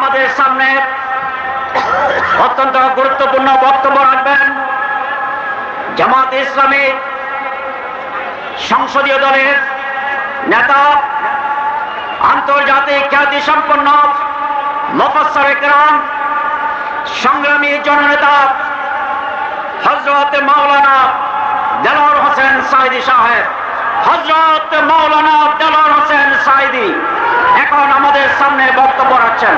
আমাদের সামনে অত্যন্ত গুরুত্বপূর্ণ বক্তব্য রাখবেন জামাত ইসলামী সংসদীয় দলের নেতা, আন্তর্জাতিক খ্যাতি সম্পন্ন মুফাসসির কিরাম, সংগ্রামী জননেতা হযরত মাওলানা দেলোয়ার হোসেন সাঈদী সাহেব। হযরত মাওলানা দেলোয়ার হোসেন সাঈদী এখন আমাদের সামনে বক্তব্য রাখছেন।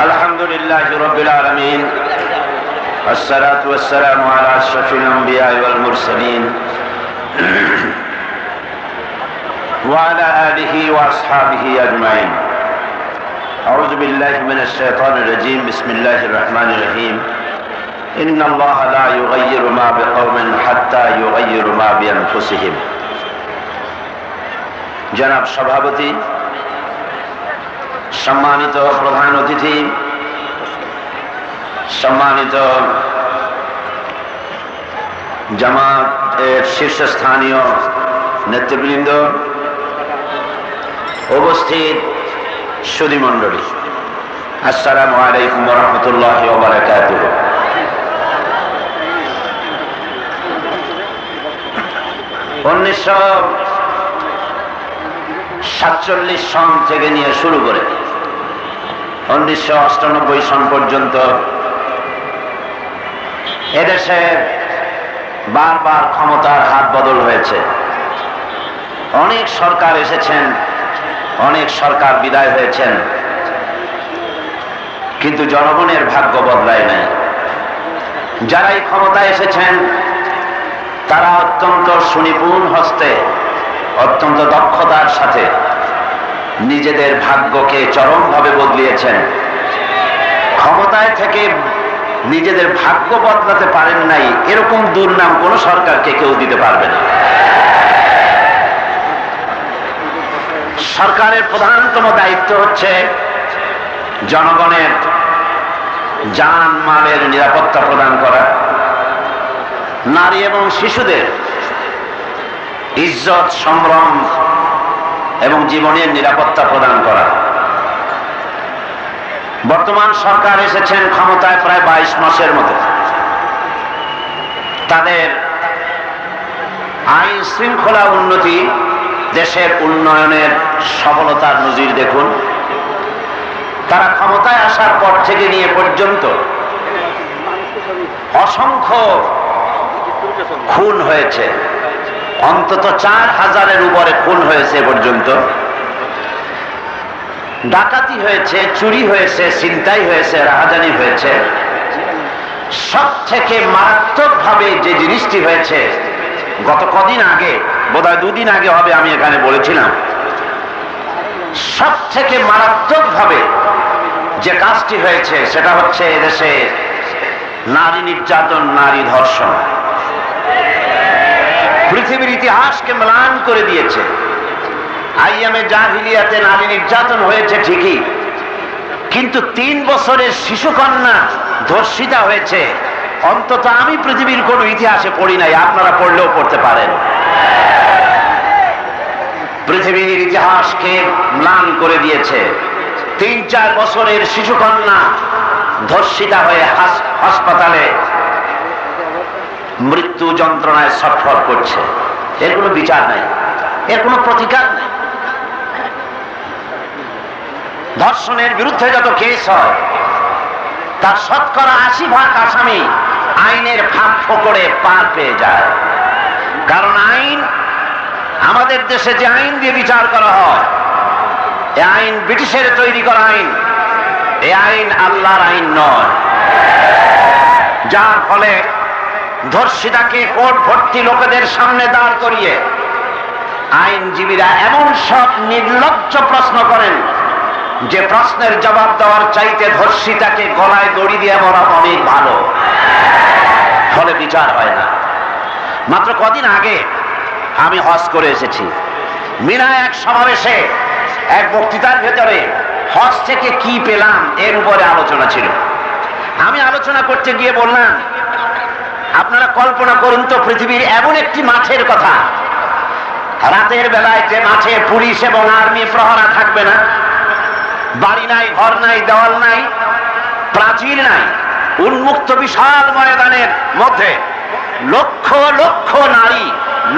আলহামদুলিল্লাহি রাব্বিল আলামিন, আসসালাতু ওয়াসসালামু আলা আশরাফিল আমবিয়া ওয়াল মুরসালিন ওয়া আলা আলিহি ওয়া আসহাবিহি আজমাইন। আউযু বিল্লাহি মিনাশ শাইতানির রাজীম। বিসমিল্লাহির রহমানির রহিম। ইন্নাল্লাহা লা ইউগাইয়িরু মা বিকওমিন হাত্তা ইউগাইয়িরু মা বিআনফুসিহিম। জনাব সভাপতি, সম্মানিত প্রধান অতিথি, সম্মানিত জামাতের শীর্ষস্থানীয় নেতৃবৃন্দ, উপস্থিত সুধীমণ্ডলী, আসসালামু আলাইকুম ওয়া রাহমাতুল্লাহি ওয়া বারাকাতুহু। '47 সন থেকে নিয়ে শুরু করে 1998 সন পর্যন্ত এদেশে বারবার ক্ষমতার হাত বদল হয়েছে। অনেক সরকার এসেছেন, অনেক সরকার বিদায় হয়েছেন, কিন্তু জনগণের ভাগ্য বদলায় নাই। যারাই ক্ষমতায় এসেছেন তারা অত্যন্ত সুনিপুণ হস্তে, অত্যন্ত দক্ষতার সাথে নিজেদের ভাগ্যকে চরমভাবে বদলিয়েছেন। ক্ষমতায় থেকে নিজেদের ভাগ্য বদলাতে পারেন নাই এরকম দুর্নাম কোন সরকারকে কেউ দিতে পারবে না। সরকারের প্রধানতম দায়িত্ব হচ্ছে জনগণের জান মালের নিরাপত্তা প্রদান করা, নারী এবং শিশুদের ইজ্জত, সম্ভ্রম এবং জীবনের নিরাপত্তা প্রদান করা। বর্তমান সরকার এসেছেন ক্ষমতায় প্রায় 22 মাসের মতো। তাদের আইন শৃঙ্খলা উন্নতি, দেশের উন্নয়নের সফলতার নজির দেখুন। তারা ক্ষমতায় আসার পর থেকে নিয়ে পর্যন্ত অসংখ্য খুন হয়েছে, অন্তত 4000-এর উপরে খুন হয়েছে পর্যন্ত। ডাকাতি হয়েছে, চুরি হয়েছে, ছিনতাই হয়েছে, রাহাজানি হয়েছে। সব থেকে মারাত্মকভাবে যে জিনিসটি হয়েছে, গত কদিন আগে, বোধহয় 2 দিন আগে হবে, আমি এখানে বলেছিলাম, সব থেকে মারাত্মকভাবে যে কাজটি হয়েছে সেটা হচ্ছে এদেশে নারী নির্যাতন, নারী ধর্ষণ। পৃথিবীর ইতিহাসকে ম্লান করে দিয়েছে। আইয়ামে জাহিলিয়াতে নারী নির্যাতন হয়েছে ঠিকই, কিন্তু 3 বছরের শিশুকন্যা ধর্ষিতা হয়েছে, অন্তত আমি পৃথিবীর কোন ইতিহাসে পড়ি নাই। আপনারা পড়লেও পড়তে পারেন। পৃথিবীর ইতিহাসকে ম্লান করে দিয়েছে। 3-4 বছরের শিশুকন্যা ধর্ষিতা হয়ে হাসপাতালে মৃত্যু যন্ত্রণায় ছটফট করছে। এর কোনো বিচার নাই, এর কোনো প্রতিকার নাই। ধর্ষণের বিরুদ্ধে যত কেস হয় তার শতকরা 80% আসামি আইনের ফাঁক ফোকরে পার পেয়ে যায়। কারণ আইন, আমাদের দেশে যে আইন দিয়ে বিচার করা হয়, এই আইন ব্রিটিশের তৈরি করা আইন। এই আইন আল্লাহর আইন নয়, যার ফলে ধর্ষিতাকে কোর্ট ভর্তি লোকেদের সামনে দাঁড় করিয়ে আইনজীবীরা এমন সব নির্লজ্জ প্রশ্ন করেন যে প্রশ্নের জবাব দেওয়ার চাইতে ধর্ষিতাকে গলায় দড়ি দিয়ে মরা অনেক ভালো। ফলে বিচার হয় না। মাত্র কদিন আগে আমি হজ করে এসেছি। মিনা এক সমাবেশে এক বক্তৃতার ভেতরে হজ থেকে কি পেলাম এর উপরে আলোচনা ছিল। আমি আলোচনা করতে গিয়ে বললাম, আপনারা কল্পনা করুন তো পৃথিবীর এমন একটি মাঠের কথা, রাতের বেলায় যে মাঠে পুলিশ এবং আর্মি প্রহরা থাকবে না, বাড়ি নাই, ঘর নাই, দেওয়াল নাই, প্রাচীর নাই, উন্মুক্ত বিশাল ময়দানের মধ্যে লক্ষ লক্ষ নারী,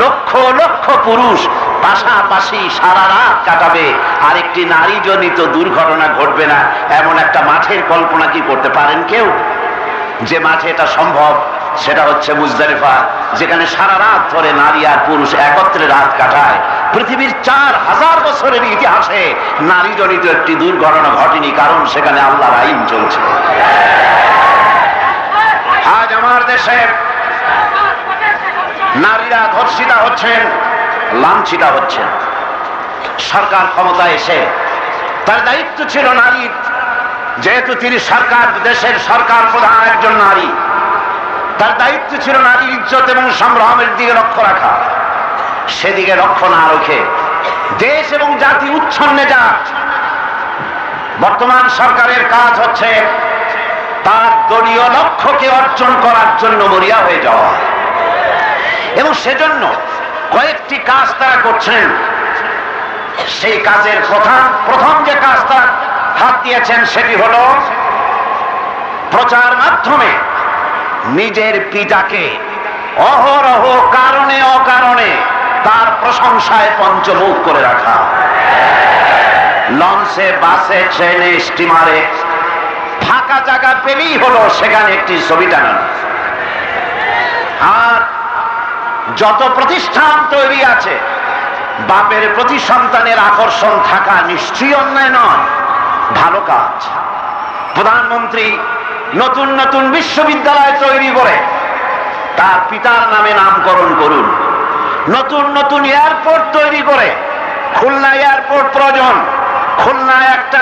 লক্ষ লক্ষ পুরুষ পাশাপাশি সারা রাত কাটাবে, আর একটি নারী জনিত দুর্ঘটনা ঘটবে না, এমন একটা মাঠের কল্পনা কি করতে পারেন কেউ? যে মাঠে এটা সম্ভব সেটা হচ্ছে মুজদালিফা, যেখানে সারা রাত ধরে নারী আর পুরুষ একত্রে রাত কাটায়। পৃথিবীর 4000 বছরের ইতিহাসে নারী জনিত একটি দুর্ঘটনা ঘটেনি, কারণ সেখানে আল্লাহর আইন চলছে। আজ আমার দেশে নারীরা ধর্ষিতা হচ্ছেন, লাঞ্ছিতা হচ্ছেন। সরকার ক্ষমতায় এসে তার দায়িত্ব ছিল নারীর, যেহেতু তিনি সরকার, দেশের সরকার প্রধান একজন নারী, তার দায়িত্ব ছিল নারীর ইজ্জত এবং সম্ভ্রমের দিকে লক্ষ্য রাখা। সেদিকে লক্ষ্য না রেখে দেশ এবং জাতি উচ্ছন্নে যাক। বর্তমান সরকারের কাজ হচ্ছে তার দলীয় লক্ষ্যকে অর্জন করার জন্য মরিয়া হয়ে যাওয়া, এবং সেজন্য কয়েকটি কাজ তারা করছেন। সেই কাজের প্রথম যে কাজ তারা হাত দিয়েছেন সেটি হল প্রচার মাধ্যমে নিজের পিতাকে অহরহ কারণে অকারণে তার প্রশংসায় পঞ্চমুখ করে রাখা। লঞ্চে, বাসে, ট্রেনে, স্টিমারে ফাঁকা জায়গা পেলেই হলো সেখানে একটি ছবি টানানো। আর যত প্রতিষ্ঠান তৈরি আছে, বাপের প্রতি সন্তানের আকর্ষণ থাকা নিশ্চয়ই অন্যায় নয়, ভালো কাজ। প্রধানমন্ত্রী নতুন নতুন বিশ্ববিদ্যালয় তৈরি করে তার পিতার নামে নামকরণ করুন। নতুন নতুন এয়ারপোর্ট তৈরি করে, খুলনা এয়ারপোর্ট প্রয়োজন, খুলনায় একটা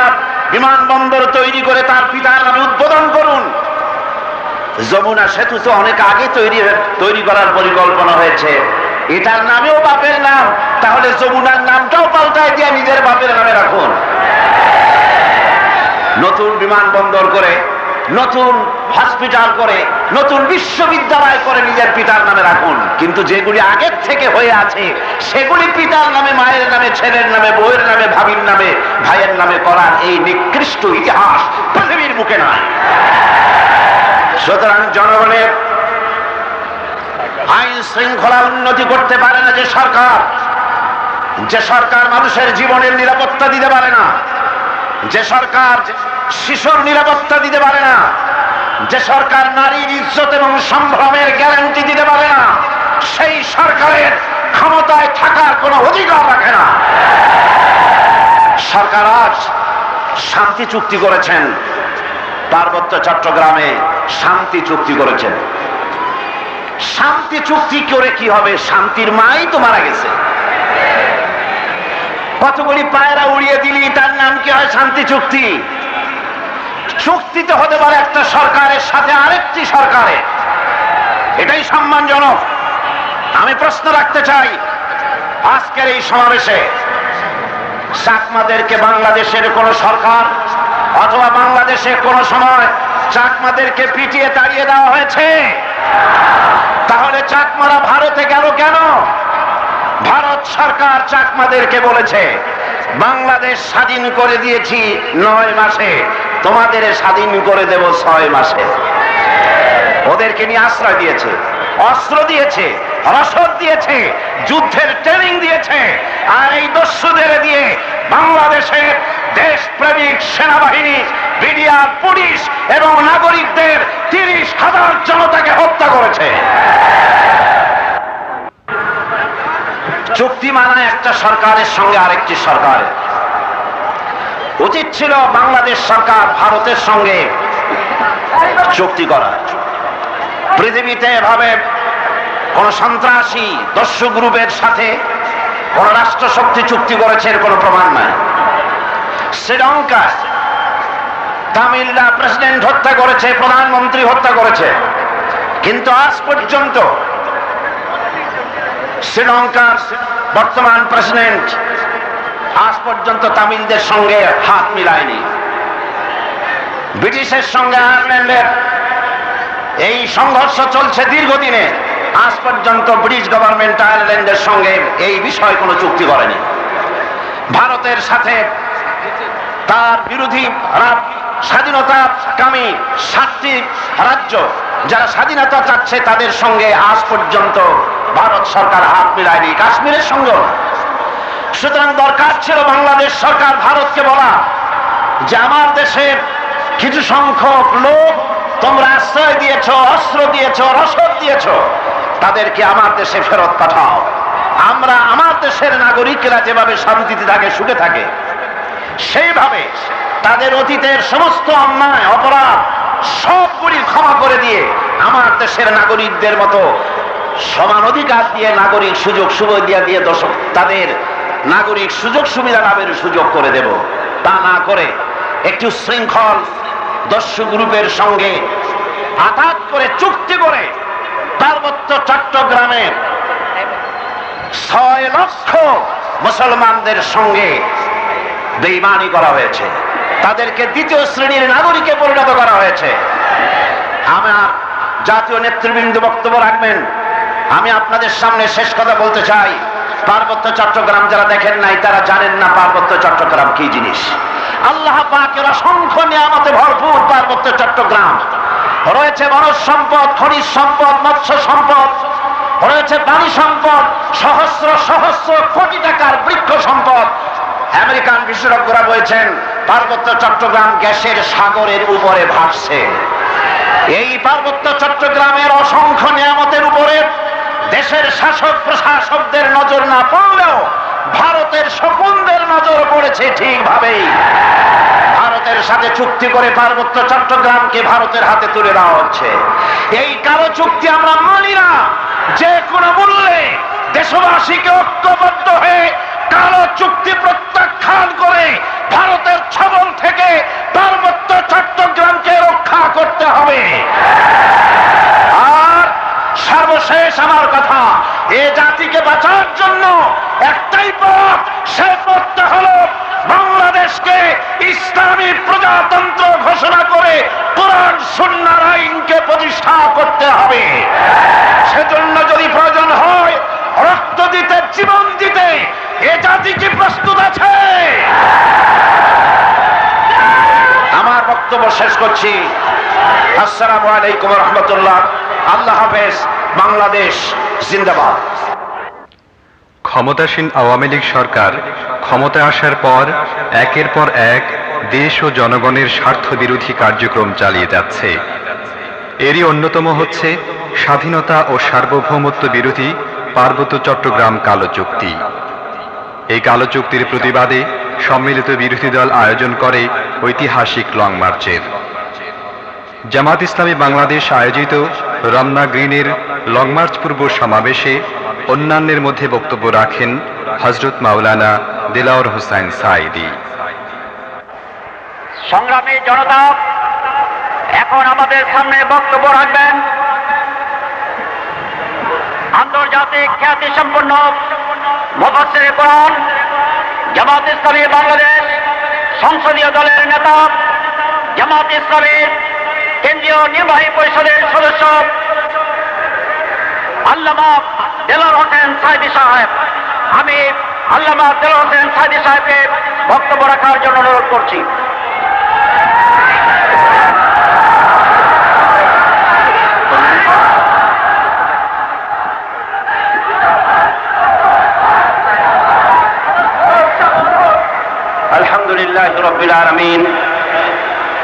বিমানবন্দর তৈরি করে তার পিতার নামে উদ্বোধন করুন। যমুনা সেতু তো অনেক আগে তৈরি করার পরিকল্পনা হয়েছে, এটার নামেও বাপের নাম, তাহলে যমুনার নামটাও পাল্টায় দিয়ে নিজের বাপের নামে রাখুন। নতুন বিমানবন্দর করে, নতুন হসপিটাল করে, নতুন বিশ্ববিদ্যালয় করে নিজের পিতার নামে রাখুন। কিন্তু যেগুলি আগের থেকে হয়ে আছে সেগুলি পিতার নামে, মায়ের নামে, ছেলের নামে, বউয়ের নামে, ভাবির নামে, ভাইয়ের নামে করার এই নিকৃষ্ট ইতিহাস পৃথিবীর বুকে নয়। সুতরাং জনগণের আইন শৃঙ্খলা উন্নতি করতে পারে না যে সরকার মানুষের জীবনের নিরাপত্তা দিতে পারে না, যে সরকার শিশুর নিরাপত্তা দিতে পারে না, যে সরকার নারীর ইজ্জত এবং সম্ভ্রমের গ্যারান্টি দিতে পারে না, সেই সরকারের ক্ষমতায় থাকার কোনো অধিকার রাখে না। সরকার আজ শান্তি চুক্তি করেছেন, পার্বত্য চট্টগ্রামে শান্তি চুক্তি করেছেন। শান্তি চুক্তি করে কি হবে? শান্তির মাই তো মারা গেছে। কতগুলি পায়রা উড়িয়ে দিলি তার নাম কি হয়? শান্তি চুক্তি। চুক্তিতে হতে পারে একটা সরকারের সাথে আরেকটি সরকারের, এটাই সম্মানজনক। আমি প্রশ্ন রাখতে চাই, আজকের এই সমাবেশে চাকমাদেরকে বাংলাদেশের কোন সরকার অথবা বাংলাদেশে কোন সময় চাকমাদেরকে পিটিয়ে তাড়িয়ে দেওয়া হয়েছে? তাহলে চাকমারা ভারতে গেল কেন? ভারত সরকার চাকমাদেরকে বলেছে, বাংলাদেশ স্বাধীন করে দিয়েছি 9 মাসে, তোমাদের স্বাধীন করে দেব 6 মাসে। ওদেরকে নিয়ে আশ্রয় দিয়েছে, অস্ত্র দিয়েছে, রসদ দিয়েছে, যুদ্ধের ট্রেনিং দিয়েছে, আর এই দস্যুদের দিয়ে বাংলাদেশের দেশপ্রেমিক সেনাবাহিনী, বিডিআর, পুলিশ এবং নাগরিকদের 30,000 জনতাকে হত্যা করেছে। চুক্তি মানায় একটা সরকারের সঙ্গে আরেকটি সরকারের। উচিত ছিল বাংলাদেশ সরকার ভারতের সঙ্গে চুক্তি করা। পৃথিবীতে এভাবে কোন সন্ত্রাসী দস্যু গ্রুপের সাথে কোন রাষ্ট্রশক্তি চুক্তি করেছে এর কোন প্রমাণ নাই। শ্রীলঙ্কা তামিলরা প্রেসিডেন্ট হত্যা করেছে, প্রধানমন্ত্রী হত্যা করেছে, কিন্তু আজ পর্যন্ত শ্রীলঙ্কার বর্তমান প্রেসিডেন্ট পর্যন্ত তামিলদের সঙ্গে হাত মিলায়নি। ব্রিটিশের সঙ্গে আয়ারল্যান্ডের এই সংঘর্ষ চলছে দীর্ঘদিনে, আজ পর্যন্ত ব্রিটিশ গভর্নমেন্ট আয়ারল্যান্ডের সঙ্গে এই বিষয়ে কোনো চুক্তি করেনি। ভারতের সাথে তার বিরোধী স্বাধীনতাকামী 7টি রাজ্য যারা স্বাধীনতা চাচ্ছে তাদের সঙ্গে আজ পর্যন্ত ভারত সরকার হাত মিলায়নি, কাশ্মীরের সঙ্গে। সুতরাং দরকার ছিল বাংলাদেশ সরকার ভারতকে বলা যে আমার দেশের কিছু সংখ্যক লোক তোমরা আশ্রয় দিয়েছ, অস্ত্র দিয়েছ, রসদ দিয়েছ, তাদেরকে আমার দেশে ফেরত পাঠাও। আমরা আমার দেশের নাগরিকরা যেভাবে শান্তিতে থাকে, সুখে থাকে, সেইভাবে তাদের অতীতের সমস্ত অন্যায় অপরাধ সবগুলি ক্ষমা করে দিয়ে আমার দেশের নাগরিকদের মতো সমান অধিকার দিয়ে নাগরিক সুযোগ সুবিধা দিয়ে তাদের নাগরিক সুযোগ সুবিধা লাভের সুযোগ করে দেব। তা না করে একটি শৃঙ্খল দস্যু গ্রুপের সঙ্গে আঘাত করে চুক্তি করে পার্বত্য চট্টগ্রামের 6 লক্ষ মুসলমানদের সঙ্গে বেঈমানি করা হয়েছে, তাদেরকে দ্বিতীয় শ্রেণীর নাগরিকে পরিণত করা হয়েছে। আমার জাতীয় নেতৃবৃন্দ বক্তব্য রাখবেন, আমি আপনাদের সামনে শেষ কথা বলতে চাই। পার্বত্য চট্টগ্রাম যারা দেখেন নাই তারা জানেন না পার্বত্য চট্টগ্রাম কি জিনিস। আল্লাহ পাকের অসংখ্য নিয়ামতে ভরপুর পার্বত্য চট্টগ্রাম। রয়েছে বনজ সম্পদ, খনিজ সম্পদ, মৎস্য সম্পদ, রয়েছে পানি সম্পদ, সহস্র সহস্র কোটি টাকার বৃক্ষ সম্পদ। আমেরিকান বিশেষজ্ঞরা বলছেন পার্বত্য চট্টগ্রাম গ্যাসের সাগরের উপরে ভাসছে। এই পার্বত্য চট্টগ্রামের অসংখ্য নিয়ামতের উপরে দেশের শাসক প্রশাসকদের নজর না পড়লেও ভারতের শকুনদের নজর পড়েছে ঠিকভাবেই। ভারতের সাথে চুক্তি করে পার্বত্য চট্টগ্রামকে ভারতের হাতে তুলে দেওয়া হচ্ছে। এই কালো চুক্তি আমরা মানি না। যে কোনো মূল্যে দেশবাসীকে ঐক্যবদ্ধ হয়ে কালো চুক্তি প্রত্যাখ্যান করে ভারতের ছবল থেকে পার্বত্য চট্টগ্রামকে রক্ষা করতে হবে। আর সর্বশেষ আমার কথা, এ জাতিকে বাঁচার জন্য একটাই পথ, সে পথটা হলো বাংলাদেশকে ইসলামী প্রজাতন্ত্র ঘোষণা করে কোরআন সুন্নাহর আইনকে প্রতিষ্ঠা করতে হবে। সেজন্য যদি প্রয়োজন হয় রক্ত দিতে, জীবন দিতে এ জাতি কি প্রস্তুত আছে? আমার বক্তব্য শেষ করছি। আসসালামু আলাইকুম ওয়া রাহমাতুল্লাহ। আল্লাহ হাফেজ। বাংলাদেশ জিন্দাবাদ। ক্ষমতাসীন আওয়ামী লীগ সরকার ক্ষমতায় আসার পর একের পর এক দেশ ও জনগণের স্বার্থ বিরোধী কার্যক্রম চালিয়ে যাচ্ছে। এরই অন্যতম হচ্ছে স্বাধীনতা ও সার্বভৌমত্ব বিরোধী পার্বত্য চট্টগ্রাম কালো চুক্তি। এই কালো চুক্তির প্রতিবাদে সম্মিলিত বিরোধী দল আয়োজন করে ঐতিহাসিক লং মার্চের। জামাত ইসলামী বাংলাদেশ আয়োজিত রমনা গ্রিনের লং মার্চ পূর্ব সমাবেশে অন্যান্যের মধ্যে বক্তব্য রাখেন হযরত মাওলানা দেলাওয়ার হোসাইন সাঈদী। সংগ্রামী জনতা, এখন আমাদের সামনে বক্তব্য রাখবেন আন্তর্জাতিক খ্যাতিসম্পন্ন মুফাসসিরে কোরআন, জামাত ইসলামী বাংলাদেশ সংসদীয় দলের নেতা, জামাত ইসলামীর কেন্দ্রীয় নির্বাহী পরিষদের সদস্য আল্লামা দেলাওয়ার হোসেন সাঈদী সাহেব। আমি আল্লামা দেলাওয়ার হোসেন সাঈদী সাহেবকে বক্তব্য রাখার জন্য অনুরোধ করছি। আলহামদুলিল্লাহি রাব্বিল আলামিন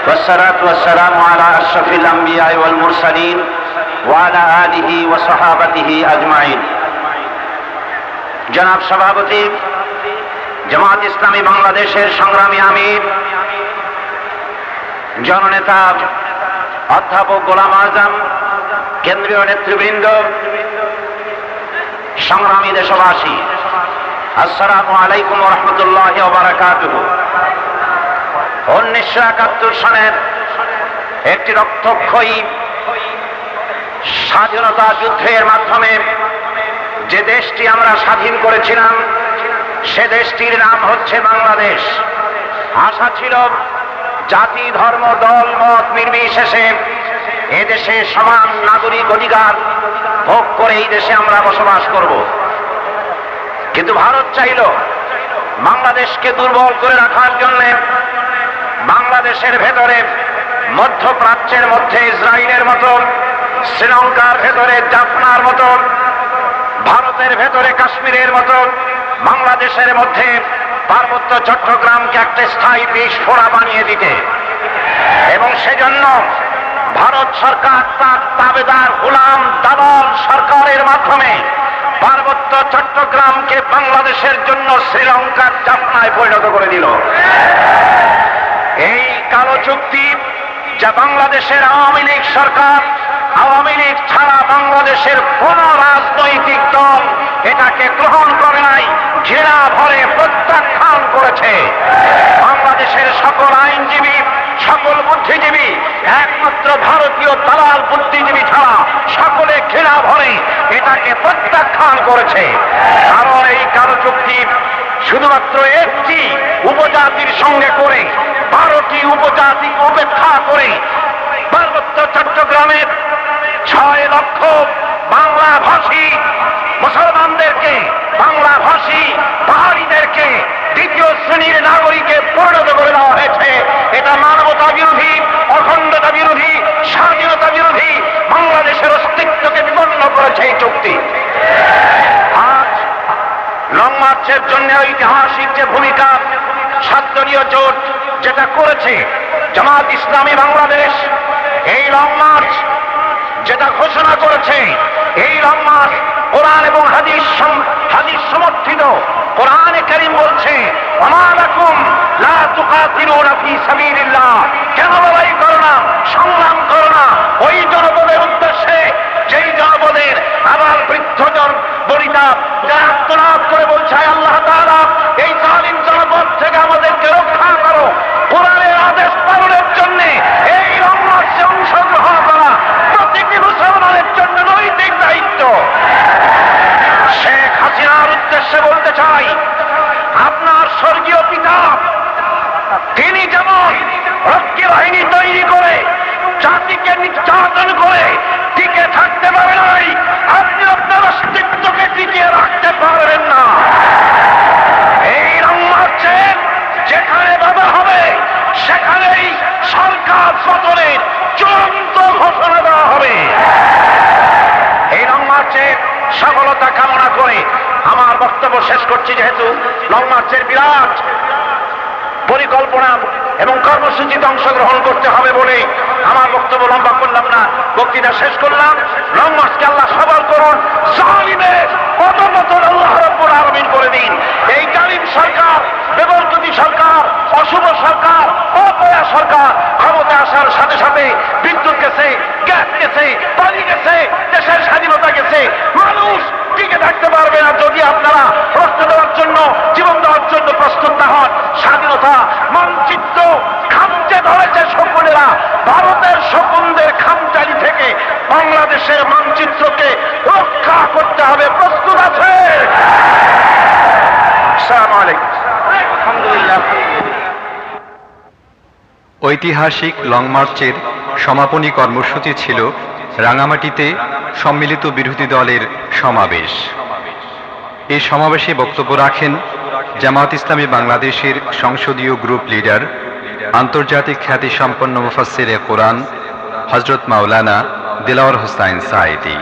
والصلاة والسلام على أشرف الأنبياء والمرسلين وعلى آله وصحابته أجمعين। জনাব সভাপতি, জামাত ইসলামী বাংলাদেশের সংগ্রামী আমির জননেতা অধ্যাপক গোলাম আযম, কেন্দ্রীয় নেতৃবৃন্দ, সংগ্রামী দেশবাসী, আসসালামু আলাইকুম ওয়া রাহমাতুল্লাহি ওয়া বারাকাতুহু। 1971 সনের একটি রক্তক্ষয়ী স্বাধীনতা যুদ্ধের মাধ্যমে যে দেশটি আমরা স্বাধীন করেছিলাম, সে দেশটির নাম হচ্ছে বাংলাদেশ। আশা ছিল জাতি, ধর্ম, দল, মত নির্বিশেষে এদেশে সমান নাগরিক অধিকার ভোগ করে এই দেশে আমরা বসবাস করব। কিন্তু ভারত চাইল বাংলাদেশকে দুর্বল করে রাখার জন্য বাংলাদেশের ভেতরে মধ্যপ্রাচ্যের মধ্যে ইসরায়েলের মতো, শ্রীলঙ্কার ভেতরে জাফনার মতো, ভারতের ভেতরে কাশ্মীরের মতো বাংলাদেশের মধ্যে পার্বত্য চট্টগ্রামকে একটা স্থায়ী বিস্ফোরা বানিয়ে দিতে, এবং সেজন্য ভারত সরকার তার তাবেদার গোলাম দালাল সরকারের মাধ্যমে পার্বত্য চট্টগ্রামকে বাংলাদেশের জন্য শ্রীলঙ্কার জাফনায় পরিণত করে দিল। এই কালো চুক্তি যা বাংলাদেশের আওয়ামী লীগ সরকার, আওয়ামী লীগ ছাড়া বাংলাদেশের কোন রাজনৈতিক দল এটাকে গ্রহণ করে নাই, ঘৃণা ভরে প্রত্যাখ্যান করেছে। বাংলাদেশের সকল আইনজীবী, সকল বুদ্ধিজীবী, একমাত্র ভারতীয় দালাল বুদ্ধিজীবী ছাড়া সকলে ঘৃণা ভরে এটাকে প্রত্যাখ্যান করেছে। কারণ এই কালো চুক্তি শুধুমাত্র একটি উপজাতির সঙ্গে করে 12টি উপজাতি উপেক্ষা করে পার্বত্য চট্টগ্রামের 6 লক্ষ বাংলা ভাষী মুসলমানদেরকে, বাংলা ভাষী পাহাড়িদেরকে দ্বিতীয় শ্রেণীর নাগরিকে পরিণত করে দেওয়া হয়েছে। এটা মানবতা বিরোধী, অখণ্ডতা বিরোধী, স্বাধীনতা বিরোধী, বাংলাদেশের অস্তিত্বকে বিপন্ন করেছে এই চুক্তি। আজ লং মার্চের জন্য ঐতিহাসিক যে ভূমিকা 7 দলীয় জোট যেটা করেছে জামাত ইসলামী বাংলাদেশ, এই লং মার্চ যেটা ঘোষণা করেছে, এই লং মার্চ কোরআন এবং হাদিস সমর্থিত। কোরআনে কারীম বলছে, ওমা লাকুম লা তুকাতিলুনা ফি সাবিলিল্লাহ, কেন লড়াই করো না, সংগ্রাম করো না ওই জনপদের উদ্দেশ্যে যেই জনপদের আবার বৃদ্ধজন বনিতা যারা আত্মনাদ করে বলছে, আল্লাহ তাআলা এই জালিম জনপদ থেকে আমাদেরকে রক্ষা করো। কোরআনের আদেশ পালনের জন্য এই লং মার্চে অংশগ্রহণ করা প্রত্যেকটি মুসলমানের জন্য নৈতিক দায়িত্ব। শেখ হাসিনার উদ্দেশ্যে বলতে চাই, আপনার স্বর্গীয় পিতা তিনি যেমন রক্ষী বাহিনী তৈরি করে জাতিকে নির্যাতন করে টিকে থাকতে পারে নাই, আপনি আপনার অস্তিত্বকে টিকিয়ে রাখতে পারবেন না। এই লং মার্চে যেখানে বাধা হবে সেখানেই সরকার পতনের চূড়ান্ত ঘোষণা দেওয়া হবে। এই লং মার্চে সফলতা কামনা করে আমার বক্তব্য শেষ করছি। যেহেতু লং মার্চের বিরাট পরিকল্পনা এবং কর্মসূচিতে অংশগ্রহণ করতে হবে বলে আমার বক্তব্য লম্বা করলাম না, বক্তৃতা শেষ করলাম। লং মার্চকে আল্লাহ সফল করুন, জালিমের পতন আল্লাহ রাব্বুল আলামিন করে দিন। এই জালিম সরকার, বেবরকতি সরকার, অশুভ সরকার, অপয়া সরকার ক্ষমতা আসার সাথে সাথে বিদ্যুৎ গেছে, গ্যাস গেছে, পানি গেছে, দেশের স্বাধীনতা গেছে। মানুষ টিকে থাকতে পারবে না যদি আপনারা রক্ত দেওয়ার জন্য, জীবন দেওয়ার জন্য প্রস্তুত না হন। স্বাধীনতা মানচিত্র খামচে ধরেছে শকুনেরা, ভারতের শকুনদের খামচালি থেকে বাংলাদেশের মানচিত্রকে রক্ষা করতে হবে। প্রস্তুত আছে? আসসালামু আলাইকুম। আলহামদুলিল্লাহ। ঐতিহাসিক লং মার্চের সমাপনী কর্মসূচি ছিল রাঙামাটিতে সম্মিলিত বিরোধী দলের সমাবেশ। এই সমাবেশে বক্তব্য রাখেন জামাত ইসলামী বাংলাদেশের সংসদীয় গ্রুপ লিডার, আন্তর্জাতিক খ্যাতিসম্পন্ন মুফাসসিরে কোরআন হযরত মাওলানা দিলওয়ার হোসাইন সাঈদী।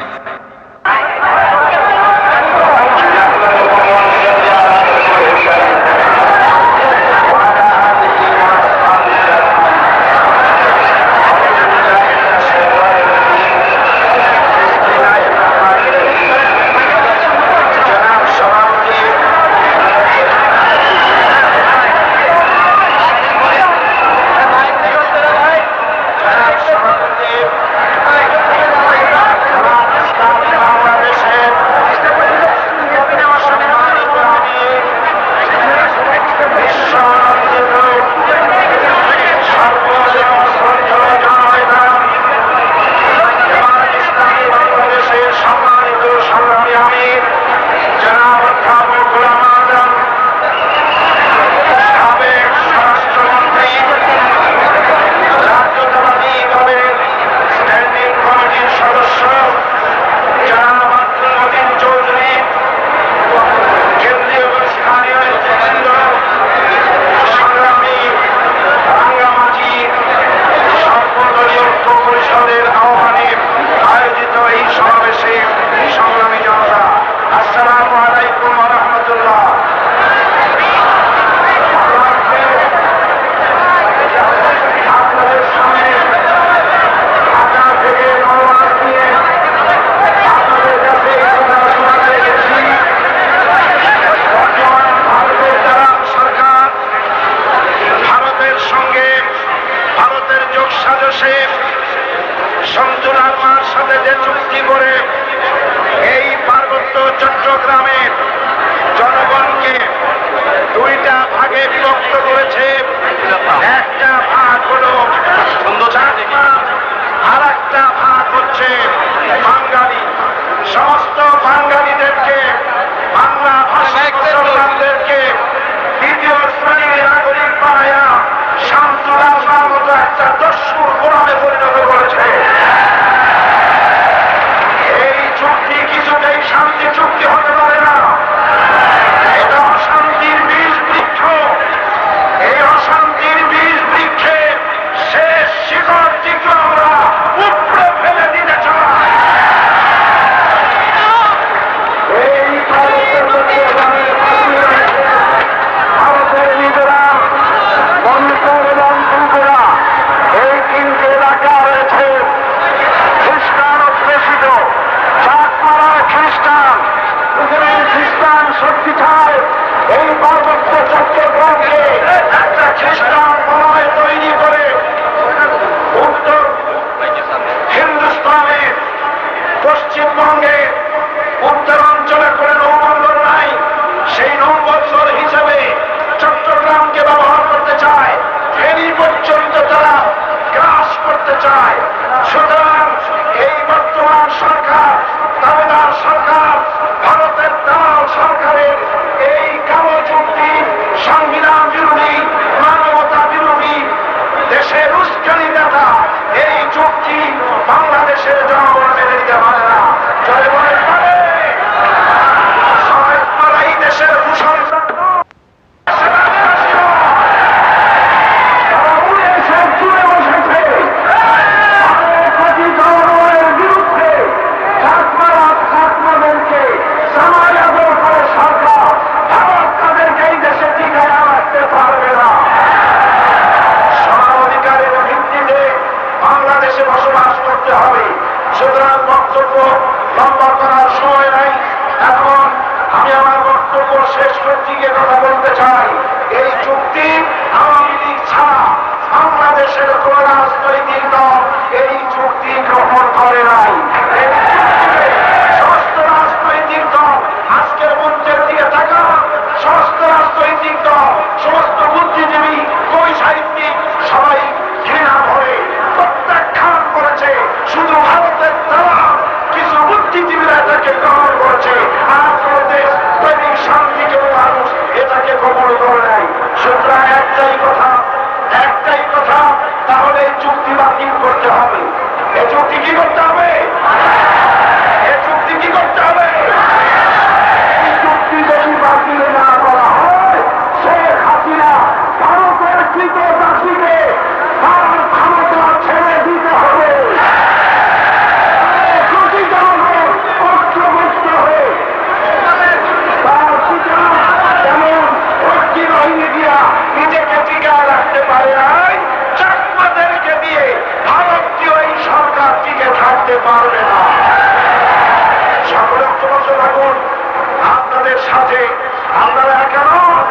চট্টগ্রামের জনগণকে দুইটা ভাগে বিভক্ত করেছে। একটা ভাগ হলো চাকমা, আর একটা ভাগ হচ্ছে বাঙালি। সমস্ত বাঙালিদেরকে, বাংলা ভাষী মুসলমানদেরকে দ্বিতীয় শ্রেণীর নাগরিক বানায়া শামসুল্লাহর মতো একটা দস্যুর গোলামে পরিণত করেছে। এই চুক্তি কিছুতেই শান্তি চুক্তি হতে পারে না। এটা অশান্তির বীজ বৃক্ষ। এই অশান্তির বীজ বৃক্ষে শেষ শিকড়টিকে আমরা উপড়ে ফেলে দিতে চাই। এই ভারতের নিজেরা মণিপুর এবং ত্রিপুরা এই তিনটে এলাকা রয়েছে খ্রিস্টান অধ্যুষিত। চাকমারা খ্রিস্টান, খ্রিস্টান শক্তি চায় এই পার্বত্য চট্টগ্রামকে একটা খ্রিস্টান বলয় তৈরি করে উত্তর হিন্দুস্তানে, পশ্চিমবঙ্গে উত্তরাঞ্চলে করে নৌবন্দর নাই, সেই নৌবন্দর হিসেবে চট্টগ্রামকে ব্যবহার করতে চায়। ফেনী পর্যন্ত তারা গ্রাস করতে চায়। সুতরাং এই বর্তমান সরকার, দাবেদার সরকার, ভারতের দালাল সরকারের এই কালো চুক্তি সংবিধান বিরোধী, মানবতা বিরোধী, দেশের উস্কানি দাতা এই চুক্তি বাংলাদেশের জনগণ মেনে নিতে পারে না। জয় বলে পারে এই দেশের ভূষণ বসবাস করতে হবে। সুতরাং বক্তব্য লম্বা করার সময় নাই। এখন আমি আমার বক্তব্য শেষ করতে গিয়ে কথা বলতে চাই। এই চুক্তি আওয়ামী লীগ ছাড়া বাংলাদেশের কোন রাজনৈতিক দল এই চুক্তি গ্রহণ করে নাই। এই চুক্তিতে সমস্ত রাজনৈতিক দল, আজকের মঞ্চের দিকে থাকা সমস্ত রাজনৈতিক দল, সমস্ত বুদ্ধিজীবী, কবি, সাহিত্যিক সবাই ঘৃণা ভরে প্রত্যাখ্যান করেছে। শুধু ভারতের দ্বারা কিছু বুদ্ধিজীবীরা এটাকে গ্রহণ করেছে, আর কোন দেশ প্রেমিক শান্তিকেও মানুষ এটাকে গ্রহণ করে নাই। সুতরাং একটাই কথা, তাহলে এই চুক্তি বাতিল করতে হবে। এই চুক্তি কি করতে হবে? এই চুক্তি কি করতে হবে? এই চুক্তি যদি বাতিল না করা হয়, শেখ হাসিনা ভারতের কৃত দাসীকে তার ক্ষমতা ছেড়ে দিতে হবে। অর্থগ্রস্ত হয়ে তার পিতা যেমন ভর্তি বাহিনী দিয়া নিজেকে টিকায় রাখতে পারে নাই, চাকমাদেরকে দিয়ে ভারতীয় এই সরকার টিকে থাকতে পারবে না। সকলে ঐক্যবদ্ধ থাকুন। আপনাদের সাথে আপনারা একা নন,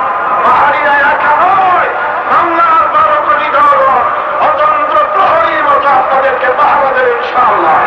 পাহাড়িরা একা নয়, বাংলার 12 কোটি জনগণ অতন্ত্র প্রহরীর মতো আপনাদেরকে পাহারা দেবে ইনশাআল্লাহ।